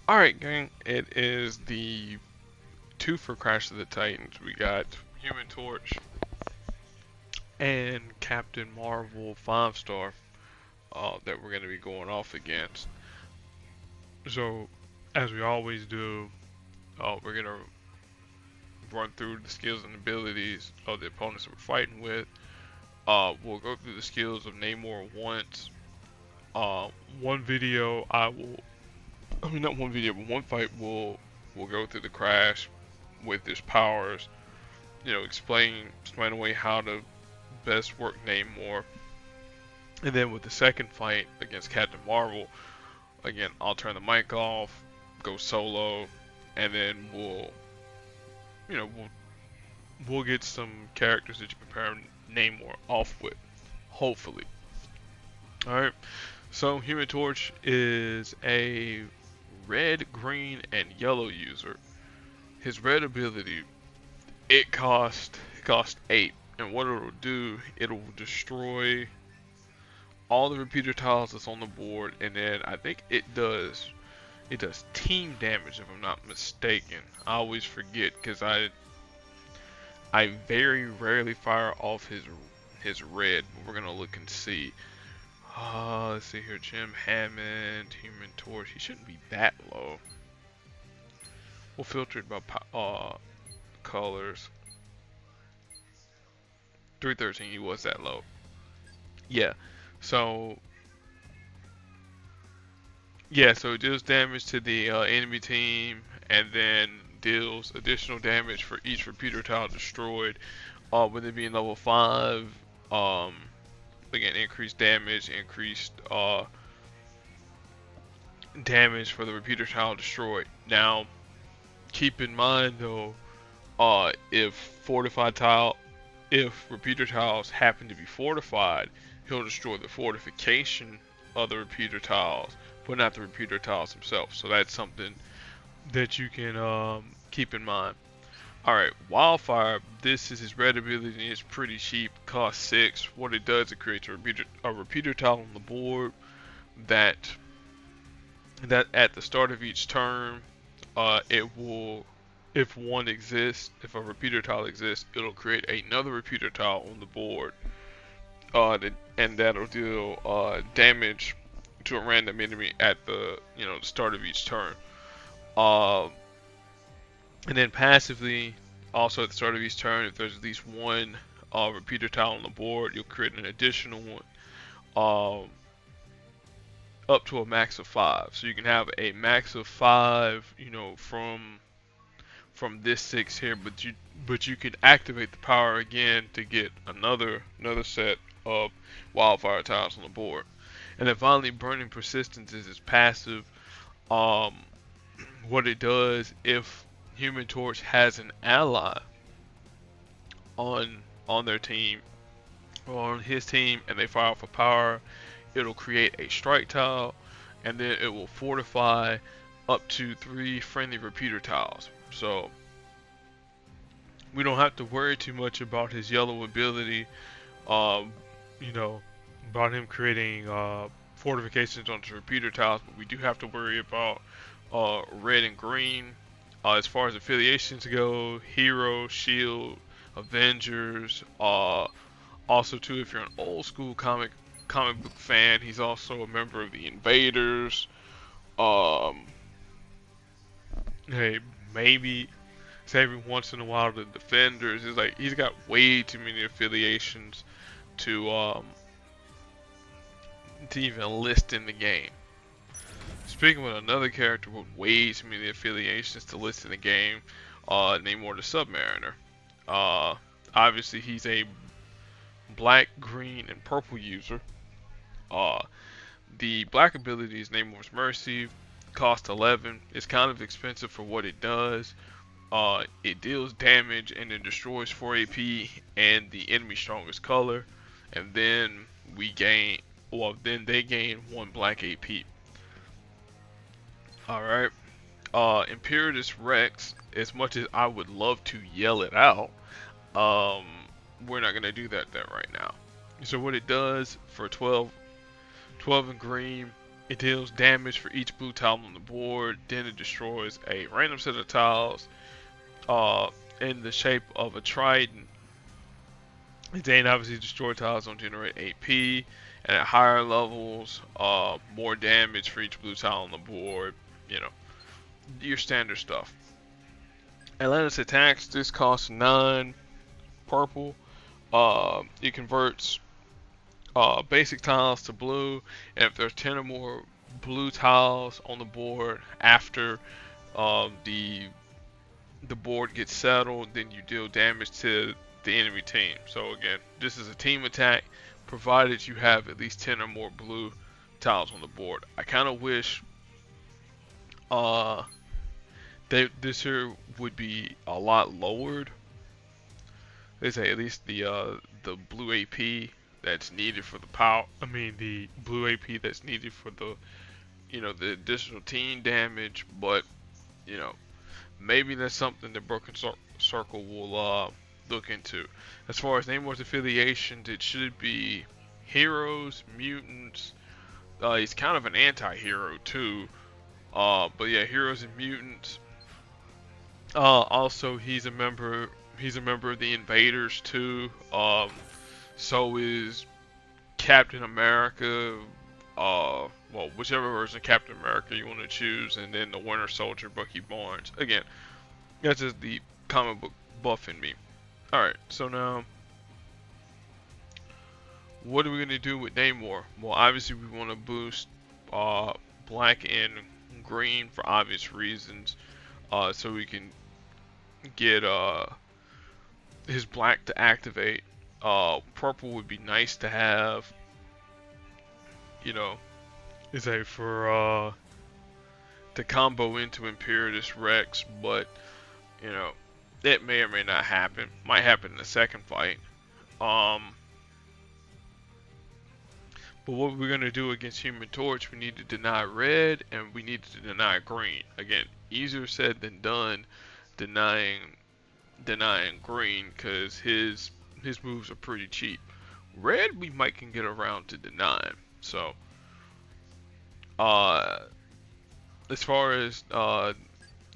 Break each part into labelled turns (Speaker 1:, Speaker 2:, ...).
Speaker 1: Alright, gang, it is the two for Crash of the Titans. We got Human Torch and Captain Marvel 5 star that we're going to be going off against. So, as we always do, we're going to run through the skills and abilities of the opponents that we're fighting with. We'll go through the skills of Namor once. Uh, one video, not one video, but one fight, we'll go through the Crash with his powers. Explain away how to best work Namor. And then with the second fight against Captain Marvel, again, I'll turn the mic off, go solo, and then you know, we'll, we'll get some characters that you can pair Namor off with, hopefully. All right. So Human Torch is a red, green, and yellow user. His red ability, it cost 8, and what it'll do, it'll destroy all the repeater tiles that's on the board, and then I think it does team damage if I'm not mistaken. I always forget because I very rarely fire off his red. But we're gonna look and see. Let's see here. Jim Hammond, Human Torch. He shouldn't be that low. We'll filter it by colors. 313. He was that low. Yeah. So so it deals damage to the enemy team, and then deals additional damage for each repeater tile destroyed. With it being level 5, um, again, increased damage, increased damage for the repeater tile destroyed. Now, keep in mind though, if if repeater tiles happen to be fortified, he'll destroy the fortification of the repeater tiles, but not the repeater tiles themselves. So that's something that you can keep in mind. Alright, Wildfire, this is his red ability and it's pretty cheap, costs 6. What it does, it creates a repeater tile on the board that at the start of each turn, it will, if one exists, if a repeater tile exists, it'll create another repeater tile on the board, and that'll deal damage to a random enemy at the start of each turn. Uh, and then passively, also at the start of each turn, if there's at least one repeater tile on the board, you'll create an additional one. Up to a max of 5. So you can have a max of 5, from this 6 here, but you can activate the power again to get another set of wildfire tiles on the board. And then finally, Burning Persistence is its passive. Um, what it does, if Human Torch has an ally on their team or on his team and they fire off a power, it'll create a strike tile, and then it will fortify up to 3 friendly repeater tiles. So we don't have to worry too much about his yellow ability, um, you know, about him creating fortifications onto repeater tiles, but we do have to worry about red and green. As far as affiliations go, Hero, Shield, Avengers. Also, too, if you're an old school comic book fan, he's also a member of the Invaders. Um, hey, maybe say every once in a while the Defenders. It's like he's got way too many affiliations to even list in the game. Speaking with another character with way too many affiliations to list in the game, Namor the Submariner. Uh, Obviously he's a black, green, and purple user. Uh, the black ability is Namor's Mercy, cost 11. It's kind of expensive for what it does. It deals damage and then destroys 4 AP and the enemy's strongest color, and then then they gain 1 black AP. Alright. Imperatus Rex, as much as I would love to yell it out, um, we're not going to do that right now. So what it does for 12 in green, It deals damage for each blue tile on the board. Then it destroys a random set of tiles uh, in the shape of a trident. Then obviously destroy tiles don't generate AP. And at higher levels, more damage for each blue tile on the board. You know, your standard stuff. Atlantis attacks. This costs 9 purple. It converts basic tiles to blue, and if there's 10 or more blue tiles on the board after the board gets settled, then you deal damage to the enemy team. So again, this is a team attack, provided you have at least 10 or more blue tiles on the board. I kind of wish this here would be a lot lowered. They say at least the blue AP that's needed for the power. I mean the blue AP that's needed for the the additional team damage. But maybe that's something that Broken Circle will look into. As far as Namor's affiliations, it should be heroes, mutants. He's kind of an anti-hero too. But yeah, heroes and mutants. Also, he's a member. He's a member of the Invaders too. So is Captain America. Well, whichever version of Captain America you want to choose, and then the Winter Soldier, Bucky Barnes. Again, that's just the comic book buff in me. Alright, so now, what are we going to do with Namor? Well, obviously we want to boost black and green for obvious reasons. So we can get his black to activate. Purple would be nice to have. Is a for to combo into Imperatus Rex, but it may or may not happen. Might happen in the second fight. But what we're gonna do against Human Torch, we need to deny red and we need to deny green. Again, easier said than done, denying green, because his moves are pretty cheap. Red we might can get around to denying. So as far as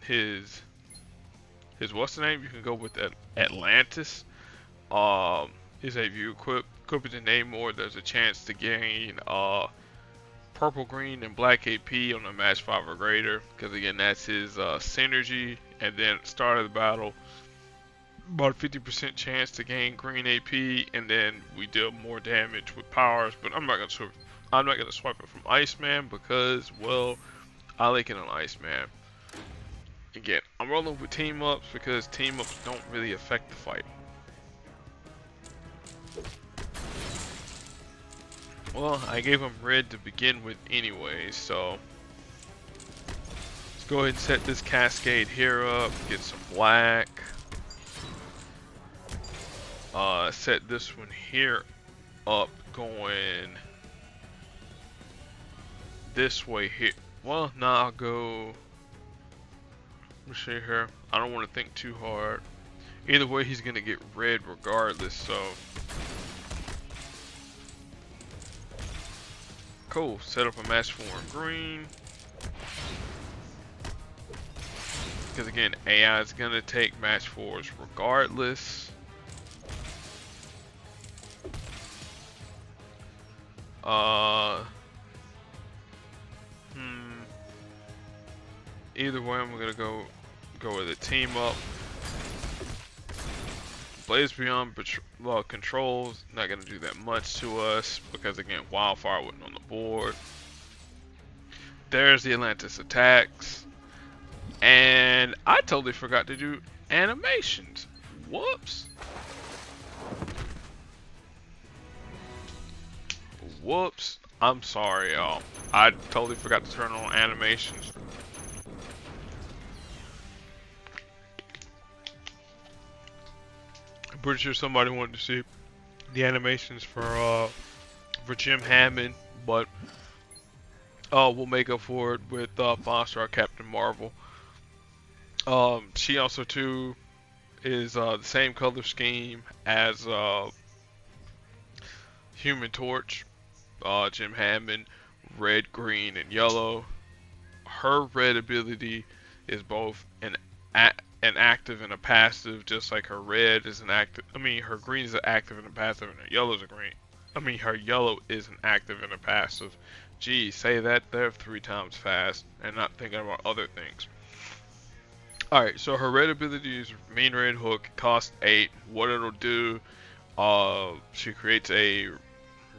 Speaker 1: his what's the name, you can go with Atlantis. Is if you equip it to Namor, there's a chance to gain purple, green, and black AP on a match 5 or greater, because again that's his synergy. And then at the start of the battle, about a 50% chance to gain green AP, and then we deal more damage with powers. But I'm not gonna swipe it from Iceman because, well, I like it on Iceman. Again, I'm rolling with team ups because team ups don't really affect the fight. Well, I gave him red to begin with anyway, so let's go ahead and set this cascade here up, get some black. Set this one here up, going this way here. Well, now I'll go. Let me see here. I don't want to think too hard. Either way, he's gonna get red regardless. So cool. Set up a match 4 in green. Because again, AI is gonna take match 4s regardless. Either way, I'm gonna go with a team up. Blaze Beyond controls, not gonna do that much to us because again, Wildfire wasn't on the board. There's the Atlantis attacks, and I totally forgot to do animations. Whoops. Whoops. I'm sorry, y'all. I totally forgot to turn on animations. I'm pretty sure somebody wanted to see the animations for Jim Hammond, but we'll make up for it with 5-star Captain Marvel. She also too is the same color scheme as Human Torch, Jim Hammond. red, green, and yellow. Her red ability is both an active and a passive, just like her red is an active. I mean, her green is an active and a passive, and her yellow is a green. I mean, her yellow is an active and a passive. Gee, say that there 3 times fast, and not thinking about other things. Alright, so her red ability is Mean Red Hook, cost 8. What it'll do, she creates a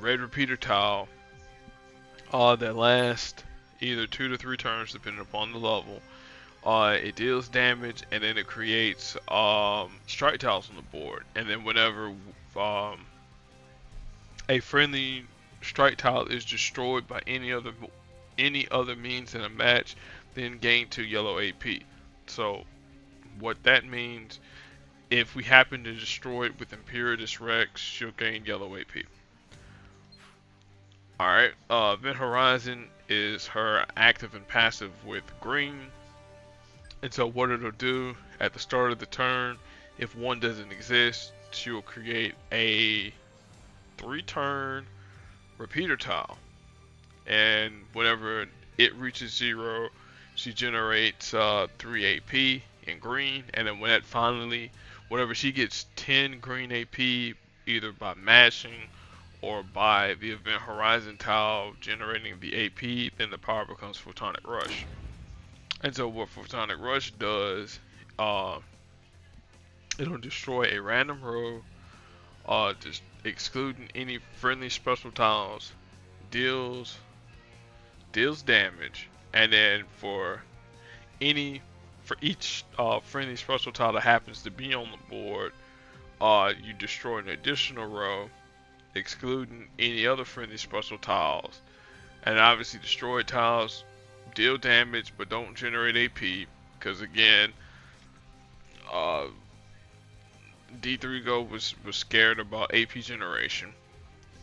Speaker 1: red repeater tile that lasts either 2 to 3 turns, depending upon the level. It deals damage, and then it creates strike tiles on the board. And then whenever a friendly strike tile is destroyed by any other means in a match, then gain 2 yellow AP. So what that means, if we happen to destroy it with Imperitus Rex, she'll gain yellow AP. Alright, Event Horizon is her active and passive with green. And so what it'll do at the start of the turn, if one doesn't exist, she will create a 3-turn repeater tile. And whenever it reaches 0, she generates 3 AP in green. And then when that finally, whenever she gets 10 green AP, either by mashing or by the Event Horizon tile generating the AP, then the power becomes Photonic Rush. And so what Photonic Rush does, it'll destroy a random row, just excluding any friendly special tiles, deals damage, and then for each friendly special tile that happens to be on the board, you destroy an additional row, excluding any other friendly special tiles. And obviously destroyed tiles deal damage but don't generate AP, because again, D3 Go was scared about AP generation.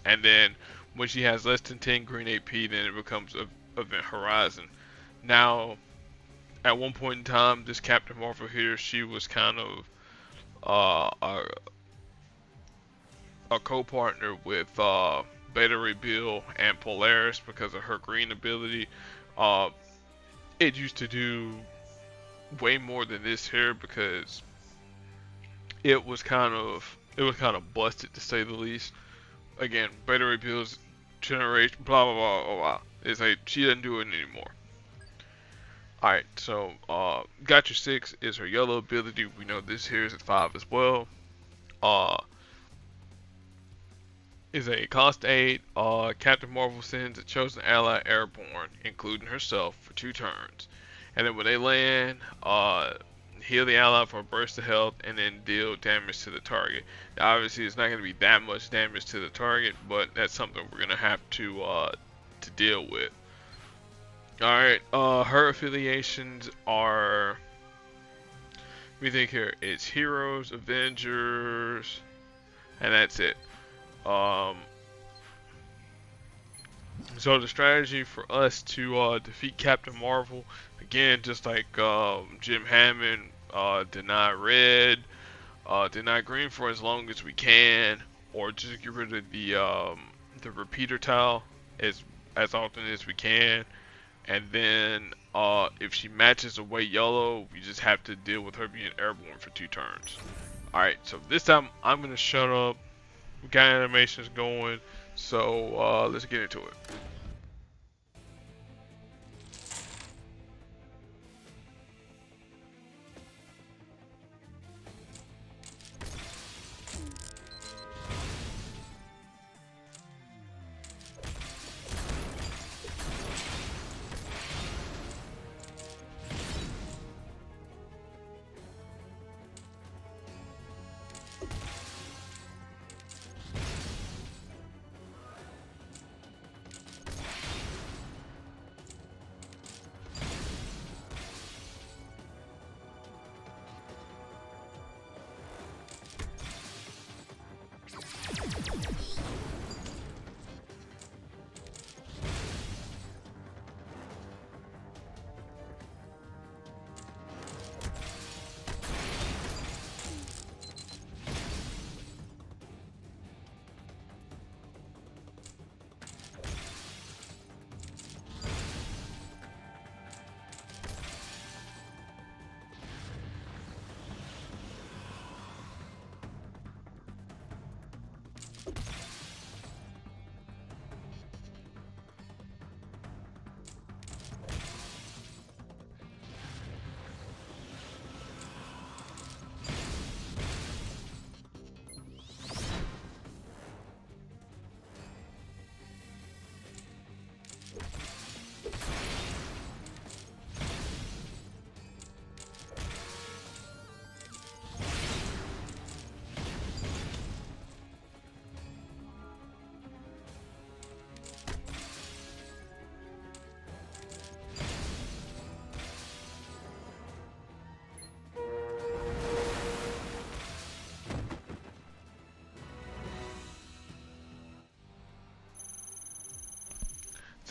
Speaker 1: And then when she has less than 10 green AP, then it becomes Event Horizon. Now, at one point in time, this Captain Marvel here, she was kind of a co-partner with Beta Ray Bill and Polaris because of her green ability. It used to do way more than this here because it was kind of busted, to say the least. Again, Beta Ray Bill's generation, blah blah blah blah blah. It's like she doesn't do it anymore. Alright, so Gotcha 6 is her yellow ability. We know this here is at 5 as well. Is a cost 8. Captain Marvel sends a chosen ally airborne, including herself, for 2 turns. And then when they land, heal the ally for a burst of health, and then deal damage to the target. Now, obviously, it's not going to be that much damage to the target, but that's something we're going to have to deal with. Alright, her affiliations are, let me think here, it's Heroes, Avengers, and that's it. So the strategy for us to defeat Captain Marvel, again, just like Jim Hammond, deny red, deny green for as long as we can, or just get rid of the repeater tile as often as we can. And then if she matches away yellow, we just have to deal with her being airborne for 2 turns. Alright, so this time I'm going to shut up. We got animations going, so let's get into it.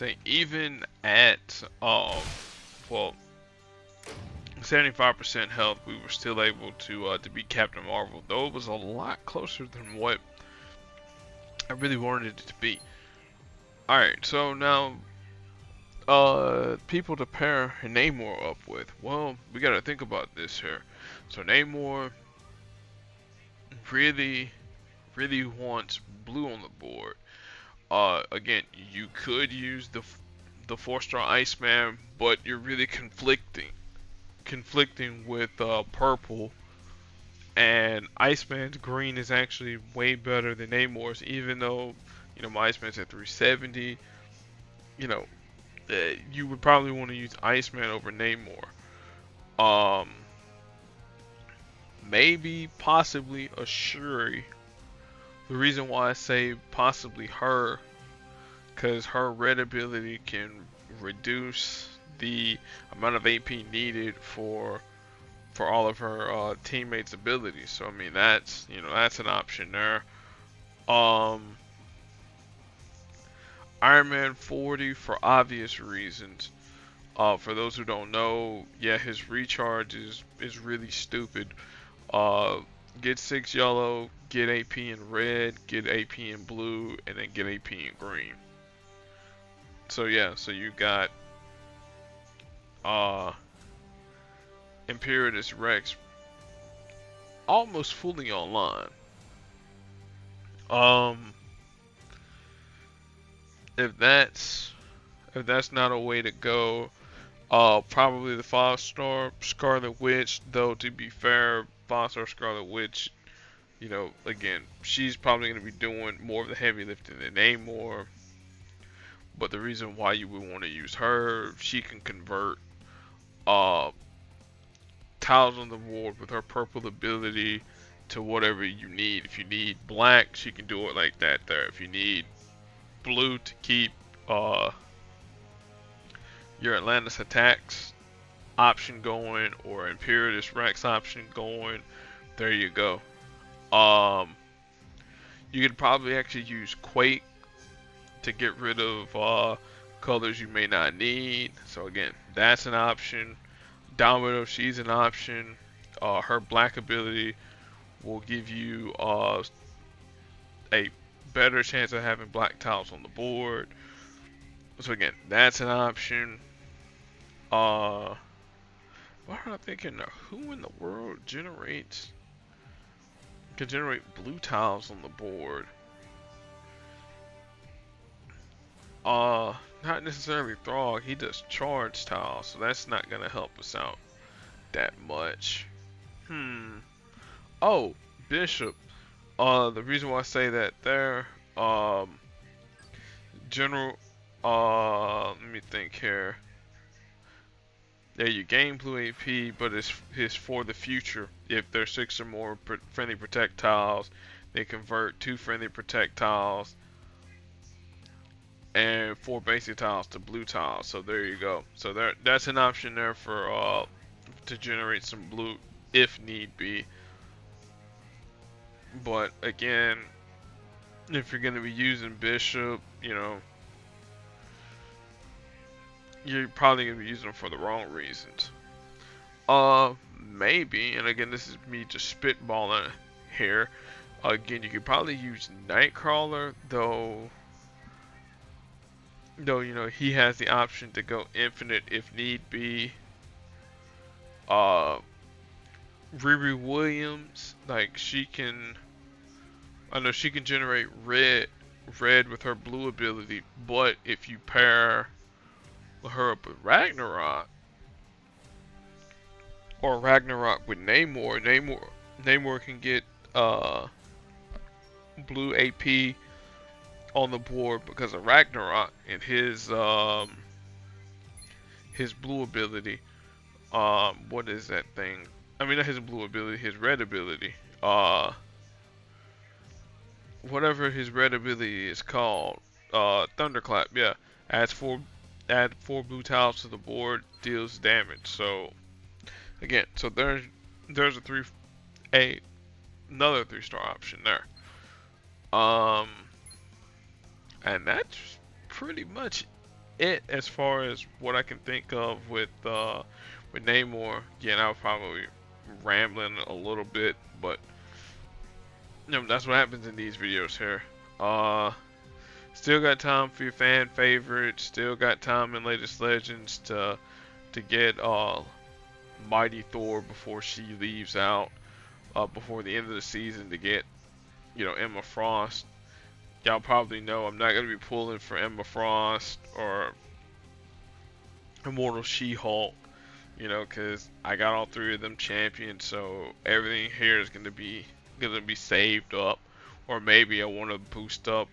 Speaker 1: say even at well 75% health, we were still able to beat Captain Marvel, though it was a lot closer than what I really wanted it to be. All right, so now people to pair Namor up with. Well, we got to think about this here. So Namor really really wants blue on the board. Again, you could use the 4-star Iceman, but you're really conflicting with purple, and Iceman's green is actually way better than Namor's, even though my Iceman's at 370. You know, you would probably want to use Iceman over Namor. Um, Maybe, possibly a Shuri. The reason why I say possibly her, because her red ability can reduce the amount of AP needed for all of her teammates' abilities. So I mean that's an option there. Um, Iron Man 40 for obvious reasons. For those who don't know, yeah, his recharge is really stupid. Uh, get 6 yellow, get AP in red, get AP in blue, and then get AP in green. So yeah, so you got uh Imperatus Rex almost fully online. Um, if that's not a way to go, probably the 5-star Scarlet Witch. Though to be fair, 5-star Scarlet Witch, again, she's probably going to be doing more of the heavy lifting than Namor. But the reason why you would want to use her, she can convert tiles on the board with her purple ability to whatever you need. If you need black, she can do it like that there. If you need blue to keep your Atlantis attacks option going, or Imperatus Rex option going, there you go. You could probably actually use Quake to get rid of colors you may not need. So again, that's an option. Domino, she's an option. Her black ability will give you a better chance of having black tiles on the board. So again, that's an option. What am I thinking? Who in the world can generate blue tiles on the board? Not necessarily Throg. He does charge tiles, so that's not gonna help us out that much. Oh, Bishop. The reason why I say that there, general. Let me think here. Yeah, you gain blue AP, but it's for the future. If there's 6 or more friendly protect tiles, they convert 2 friendly protect tiles and 4 basic tiles to blue tiles. So there you go. So that's an option there for to generate some blue if need be. But again, if you're going to be using Bishop, you're probably going to be using them for the wrong reasons. Maybe, and again, this is me just spitballing here. Again, you could probably use Nightcrawler, though he has the option to go infinite if need be. Riri Williams, like I know she can generate red with her blue ability, but if you pair her up with Ragnarok, or Ragnarok with Namor can get blue AP on the board because of Ragnarok and his blue ability. What is that thing? I mean, not his blue ability, his red ability. Whatever his red ability is called. Thunderclap, yeah. Add 4 blue tiles to the board, deals damage. So again, so there's another 3-star option there. And that's pretty much it as far as what I can think of with Namor. Again, I was probably rambling a little bit, but that's what happens in these videos here. Still got time for your fan favorites. Still got time in latest Legends to get Mighty Thor before she leaves out. Before the end of the season to get Emma Frost. Y'all probably know I'm not gonna be pulling for Emma Frost or Immortal She-Hulk. Because I got all three of them champions, so everything here is gonna be saved up, or maybe I want to boost up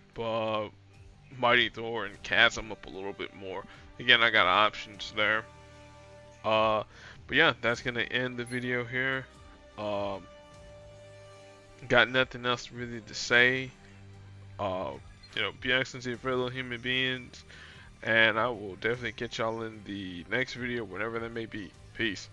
Speaker 1: Mighty Thor and Chasm up a little bit more. Again, I got options there. But yeah, that's gonna end the video here. Got nothing else really to say. Be excellent to your fellow human beings, and I will definitely catch y'all in the next video, whenever that may be. Peace.